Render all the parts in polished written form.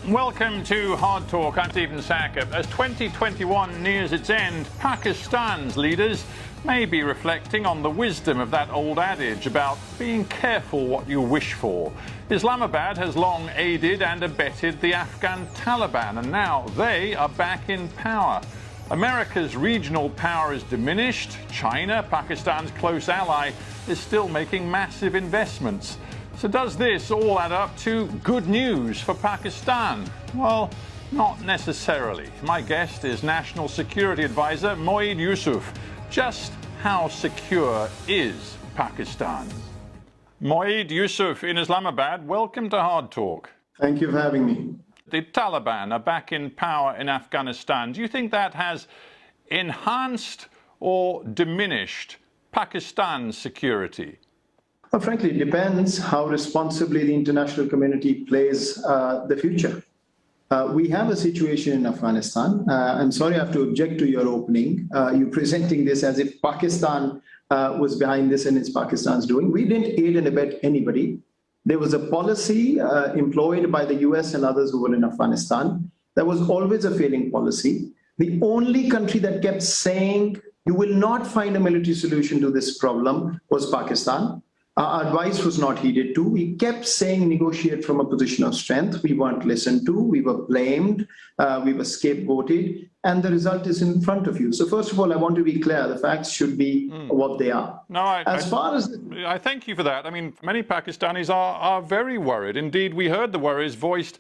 Welcome to Hard Talk. I'm Stephen Sacker. As 2021 nears its end, Pakistan's leaders may be reflecting on the wisdom of that old adage about being careful what you wish for. Islamabad has long aided and abetted the Afghan Taliban, and now they are back in power. America's regional power is diminished. China, Pakistan's close ally, is still making massive investments. So does this all add up to good news for Pakistan? Well, not necessarily. My guest is National Security Advisor Moeed Yousaf. Just how secure is Pakistan? Moeed Yousaf in Islamabad, welcome to Hard Talk. Thank you for having me. The Taliban are back in power in Afghanistan. Do you think that has enhanced or diminished Pakistan's security? Well, frankly, it depends how responsibly the international community plays the future. We have a situation in Afghanistan. I'm sorry I have to object to your opening. You presenting this as if Pakistan was behind this and it's Pakistan's doing. We didn't aid and abet anybody. There was a policy employed by the US and others who were in Afghanistan. That was always a failing policy. The only country that kept saying you will not find a military solution to this problem was Pakistan. Our advice was not heeded too. We kept saying negotiate from a position of strength. We weren't listened to. We were blamed. We were scapegoated. And the result is in front of you. So first of all, I want to be clear. The facts should be what they are. No, I thank you for that. I mean, many Pakistanis are very worried. Indeed, we heard the worries voiced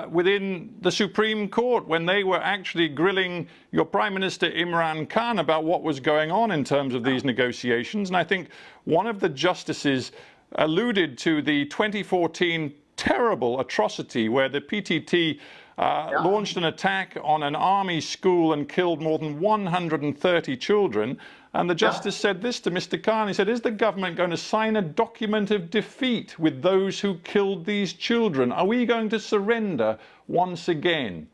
within the Supreme Court when they were actually grilling your Prime Minister Imran Khan about what was going on in terms of these negotiations. And I think one of the justices alluded to the 2014 terrible atrocity where the PTT launched an attack on an army school and killed more than 130 children. And the justice said this to Mr. Khan. He said, is the government going to sign a document of defeat with those who killed these children? Are we going to surrender once again?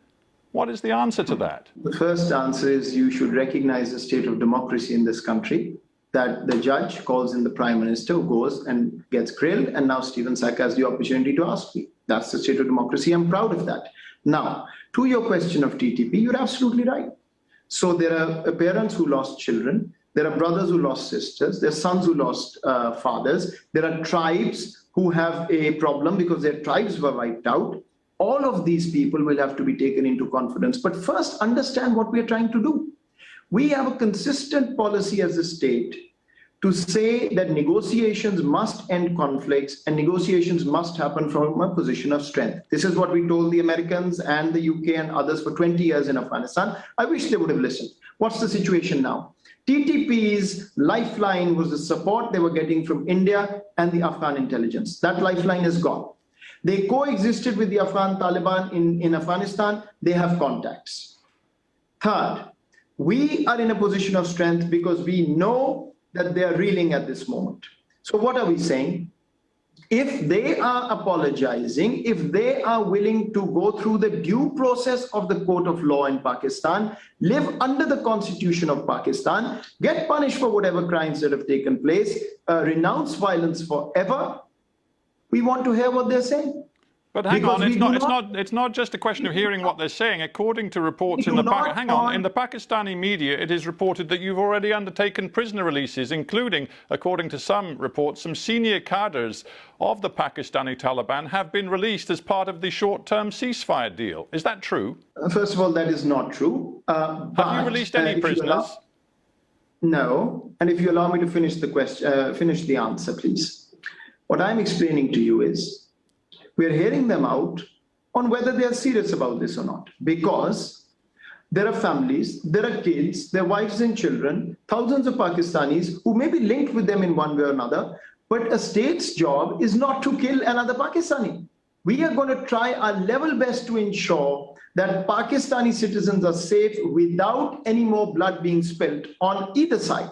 What is the answer to that? The first answer is you should recognize the state of democracy in this country, that the judge calls in the Prime Minister who goes and gets grilled, and now Stephen Sacker has the opportunity to ask me. That's the state of democracy. I'm proud of that. Now, to your question of TTP, you're absolutely right. So there are parents who lost children. There are brothers who lost sisters. There are sons who lost fathers. There are tribes who have a problem because their tribes were wiped out. All of these people will have to be taken into confidence. But first, understand what we are trying to do. We have a consistent policy as a state to say that negotiations must end conflicts and negotiations must happen from a position of strength. This is what we told the Americans and the UK and others for 20 years in Afghanistan. I wish they would have listened. What's the situation now? TTP's lifeline was the support they were getting from India and the Afghan intelligence. That lifeline is gone. They coexisted with the Afghan Taliban in Afghanistan. They have contacts. Third, we are in a position of strength because we know that they are reeling at this moment. So what are we saying? If they are apologizing, if they are willing to go through the due process of the court of law in Pakistan, live under the constitution of Pakistan, get punished for whatever crimes that have taken place, renounce violence forever, we want to hear what they're saying. But hang on, it's not just a question of hearing what they're saying. According to reports in the Pakistani media, it is reported that you've already undertaken prisoner releases, including, according to some reports, some senior cadres of the Pakistani Taliban have been released as part of the short-term ceasefire deal. Is that true? First of all, that is not true. Have you released any prisoners? No. And if you allow me to finish the question, finish the answer, please. What I'm explaining to you is, we're hearing them out on whether they are serious about this or not. Because there are families, there are kids, their wives and children, thousands of Pakistanis who may be linked with them in one way or another, but a state's job is not to kill another Pakistani. We are going to try our level best to ensure that Pakistani citizens are safe without any more blood being spilled on either side.